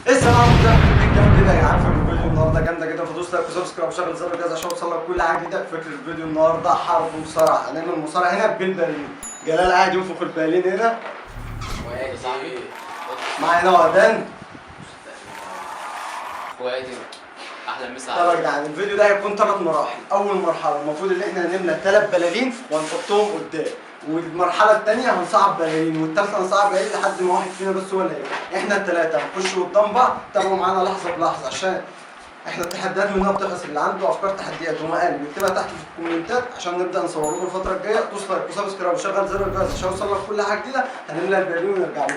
السلام عليكم جامد كده يا جدعان. في الفيديو النهارده جامده جدا، فدوس لايك وسبسكرايب وشغل زر الجرس عشان توصلك كل حاجه جديده. فكره الفيديو النهارده حرب مصارعه، هنعمل مصارعه هنا بالبالين. جلال قاعد ينفخ البالين هنا يا صاحبي معانا وردان. اخواتي احلى مسا. طبعا يا جدعان الفيديو ده هيكون 3 مراحل. اول مرحله المفروض ان احنا هنملى 3 بلالين وهنحطهم قدام، والمرحله الثانيه هنصعب بلالين، والثالثه هنصعب بلالين لحد ما واحد فينا بس هو اللي هيبقى. احنا الثلاثه هنخش قدام بعض. تابعوا معانا لحظه بلحظه عشان احنا التحديات منها بتخلص. اللي عنده افكار تحديات ومقال يكتبها تحت في الكومنتات عشان نبدا نصور لكم الفتره الجايه. دوس لايك وسبسكرايب وشغل زر الجرس عشان يوصلك كل حاجه جديده. هنملى البلالين ونرجع لكم.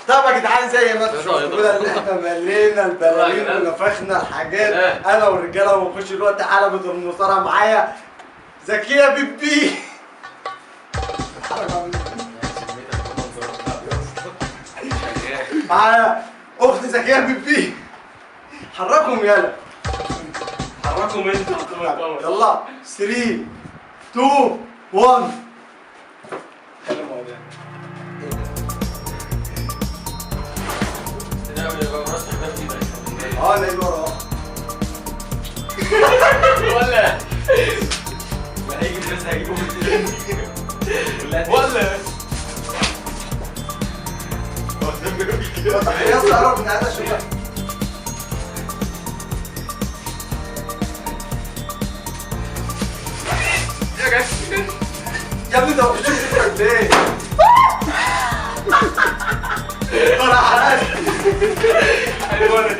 طب يا جدعان زي ما انتم شفتوا كده ان احنا ملينا البلالين ونفخنا الحاجات. انا والرجاله ونخش دلوقتي حلبة المصارعه. معايا زكيه بيبي معايا اخت زكيه بيبي. حركهم يلا، حركهم انت. يلا 3 2 1. انا اللي ورا ولا هيجي الناس هيجيبوا ولا يا اسطى قرب من هذا شويه. يا ابني ده مش ليه؟ انا حرقت. حلوه دي.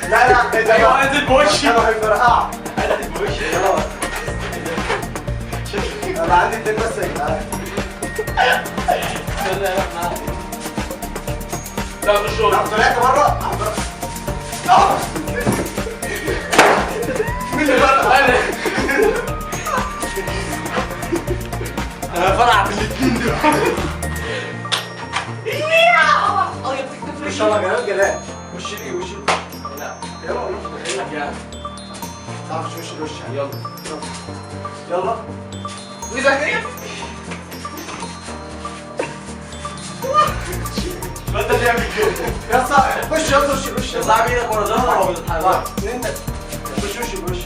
لا لا ايوه انزل بوشي. انا هيفرقع. انزل بوشي. انا عندي 2 بس يا جدعان. لا مش شغل. لو طلعت بره مين اللي بره؟ انا فرع بالاثنين دول. مش انا جلال جلال. وش ليه وش لا يلا بقول لك يعني تعرف وش الوش. يلا يلا وزكريا ما انت بتعمل كده يا صاحبي خش يلا وش يا صاحبي ايدك ورا ظهرك ولا بتتحرك؟ 1 2 3 وش الوش.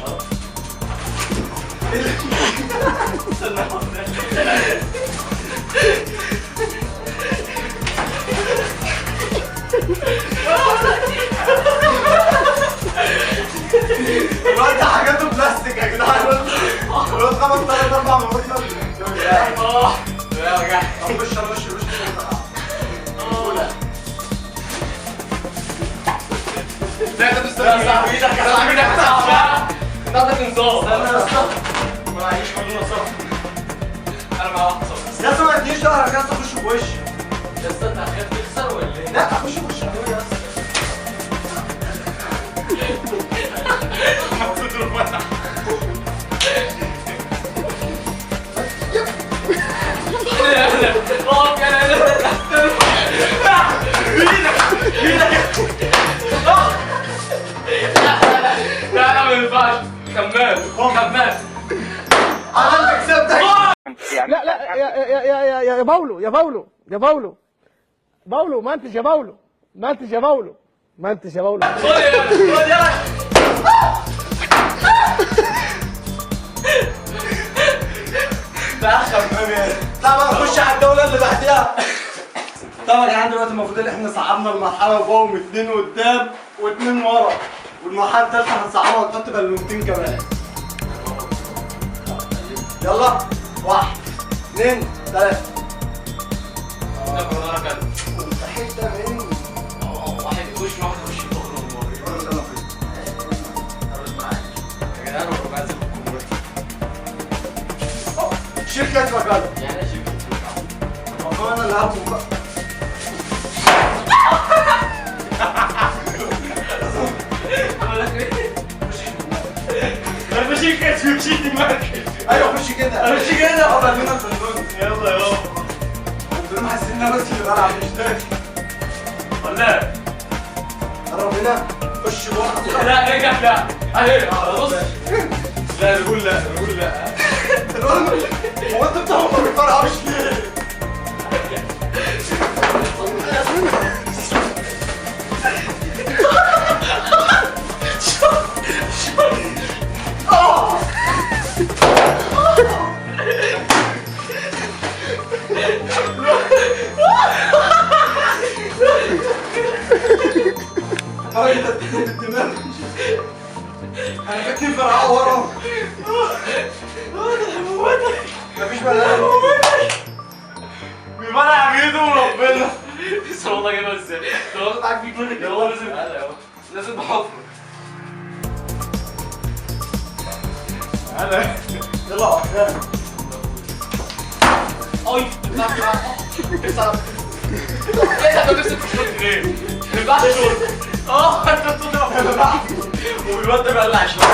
الواد ده حاجاته بلاستيك يا جدعان. الواد خبط 3 4 مرات. يا وجع. وش الوش. لا انت تستنى يا صاحبي ايدك يا صاحبي ايدك صعبه. ناخدك نظام. استنى يا اسطى. ما معيش مجنون صف. انا مع واحد صف. يا اسطى ما تجيش ظهرك يا اسطى. خش بوش. يا اسطى انت هتخاف تخسر ولا ايه؟ لا خش بوش يا اسطى. اقف يا لا ما ينفعش. كمال انا اللي كسبتك. لا لا يا باولو يا باولو يا باولو باولو ما انتش يا باولو ما انتش يا باولو ما انتش يا باولو. خد يلا طبعا نخش على الجوله اللي بعديها. طبعا يا جدعان دلوقتي المفروض ان احنا صعبنا المرحله وجوهم 2 قدام و2 ورا، والمرحله الثالثه هنصعبها ونحط بالونتين كمان. يلا 1 2 3. حته مني. واحد يخش واحد يخش يخرج. يا جدعان هو بعد شركه مكان. يعني ايش انا اللي هاخد بقى. مشي دماغك. ايوه خش كده. مشي كده. قبل لنا البالون. يلا يلا. البالون حاسس ان انا بس اللي بلعب مش ده. ولا قرب هنا. خش جوه. لا رجع لا. اهي بص. لا نقول لا نقول لا. هو انت بتاعهم ما بيفرقعوش ليه؟ انت بتدوم بالدماغ. انا في 2 فرقعوا ورا. مفيش بلاش. بيبقى عميده وربنا. لسه والله جايبها ازاي؟ ده واخد معاك فيك منك كده. هو لازم بحفر. يلا قدام. اي بتلعب كده. ايه ده؟ نفسك تشوط ليه؟ ما ينفعش شوط. انت بتضرب والواد ده بيقلع شويه.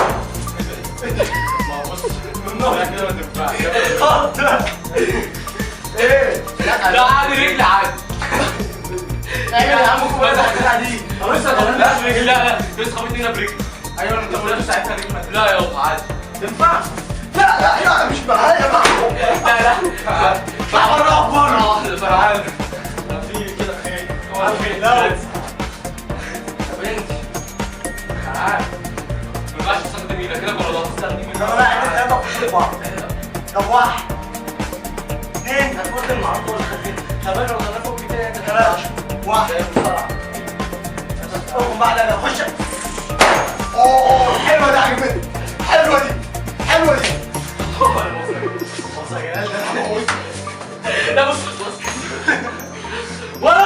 ما هو بص من كده ما تنفعش. ايه؟ لا عادي رجل عادي. ايوه يا عم كوبايه الحاجات دي. خلاص لا رجل لا بس خبطتني برجل. ايوه انت بتقول ساعتها رجل. لا يابا عادي. تنفع؟ لا مش معايا بقى. لا بره واحده تعالى. في كده خير. لا. يا بنت تعالى. ما ينفعش تستخدم ايدك كده غلط. تستخدم ايدك. طب انا عايز اتابع في بعض. طب 1 2 هتفوت النهارده ولا خفيف؟ شباب لو انا فوق كده انت 3 1 بسرعه. اقوم بقى لا خش. اوه حلوه دي عجبتني. حلوه دي. لا بص ولا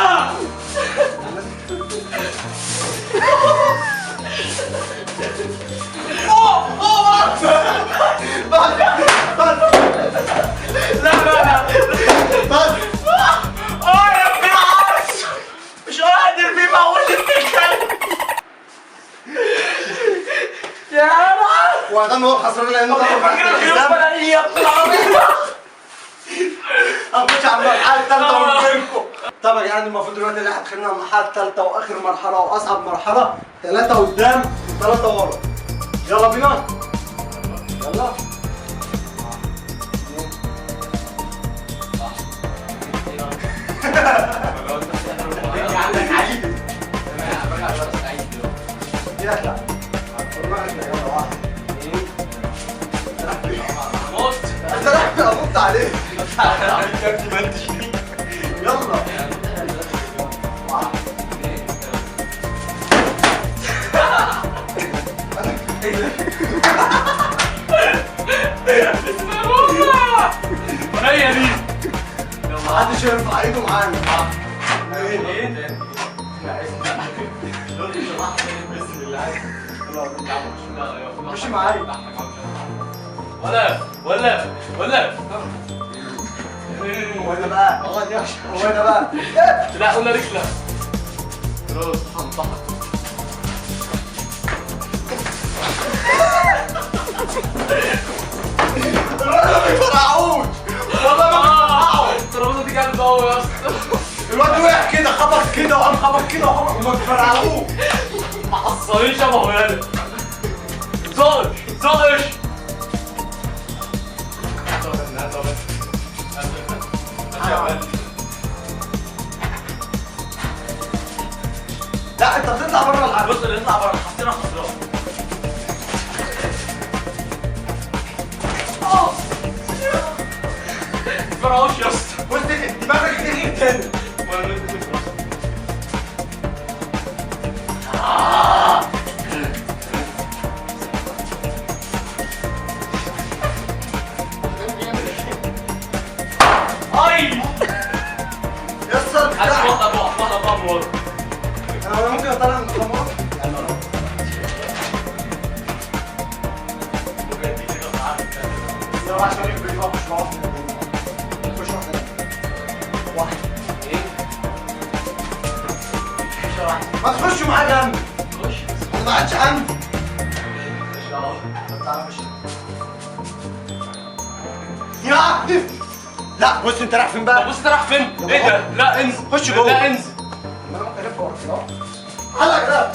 يا ابن العرش مش قادر بيه بقول لك يا رب وعدان هو الخسران لان ده يا ابن العرش اخش على المرحله الثالثه ونجيلكم. طبعا يعني المفروض دلوقتي اللي احنا دخلنا المرحله الثالثه واخر مرحله واصعب مرحله 3 قدام 3 ورا. يلا بينا. يلا. عندك عيد. يلا. يلا 1 2 انت راح انط عليه. يلا. هي دي محدش يرفع ايده معانا. خش معايا. ولا هو انا بقى هو انا بقى لا قلنا رجله خلاص هنطحن الواد ما بيفرقعوش والله ما بيفرقعوا. الترابيزه دي جامده قوي يا اسطى. الواد وقع كده خبط كده وقام خبط كده وما بيفرقعوش. ما حصليش يا ابو هلال زقش لا انت بتطلع بره العب. بص اللي يطلع بره حطينا خسران. فرقوش يا اسطى. بص دماغك تيجي تاني. اي يسر عايز واحده بقى ورا. انا ممكن اطلع من الخمار. يلا عشان يبقى يخش معاهم. خش واحد. ما تخشوا معاه جنبي. انا ما عادش عندي. يا لا بص انت رايح فين بقى؟ بص انت رايح فين؟ ايه ده؟ لا انزل خش جوه. لا انزل. انا ممكن الف ورا حلقة كده.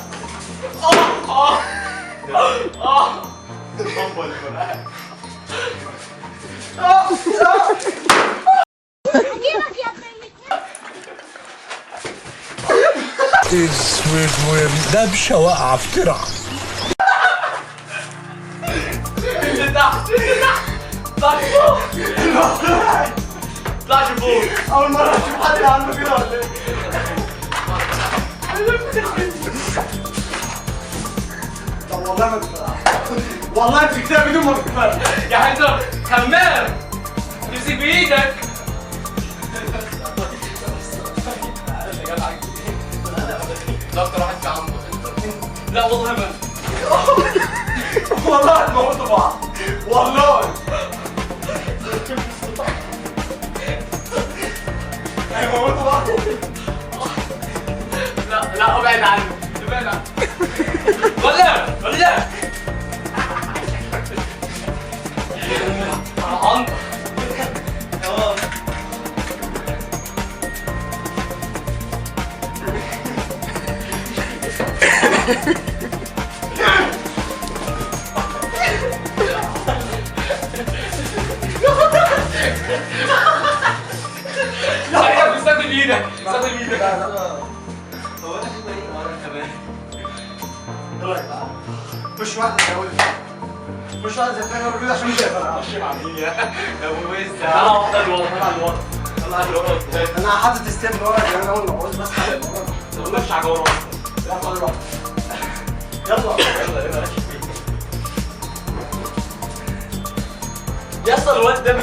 اسود ودبشه واقعه في ترعه. اللي تحت طلع فوق. طلع الفول. اول مره اشوف حد عنده كده ولا ايه؟ طب والله ما بتفرق. والله مسكتها بدون ما بتفرق. يعني انت حمام امسك بايدك. دكتور واحد في عمرو. لا والله ما والله هتموتوا بعض والله. هيموتوا بعض. لا ابعد عنه ابعد عنه. ولا عنده. خلاص. لا استخدم ايدك استخدم ايدك. هو انا في ايه ورا كمان. طيب مش واحد زي مش واحد زي فاهم الراجل عشان مش هيفرق. طلع واحدة لورا طلع لورا. انا حاطط ستيب ورا عشان انا اول ما بعوز بس حاجه ورا. ما تقولش حاجة ورا. لا خد راحتك. يلا يا اسطى الواد ده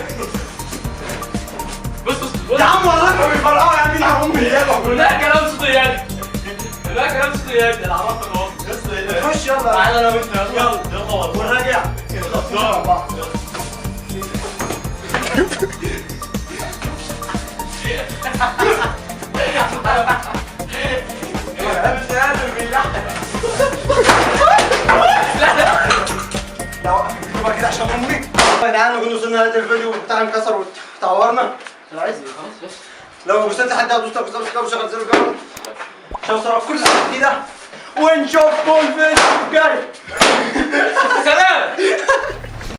بص يا عم والله ما بيفرقوا يا مين يا امي يلا لا كلام صدياني. لا كلام صدياني. انا عرفت اهو. خش يلا تعالى انا وانت يلا والله. ونراجع يلا بعض. انا مش قادر بالله. لا وقف الفيديو كده عشان امي. يا جدعان نكون وصلنا لهذا الفيديو بتاعنا انكسر وتعورنا. عايز لو وصلت لحد دوس سبسكرايب وشغل زر الجرس عشان اوصلك كل حاجه جديده ونشوفكم الفيديو الجاي. سلام.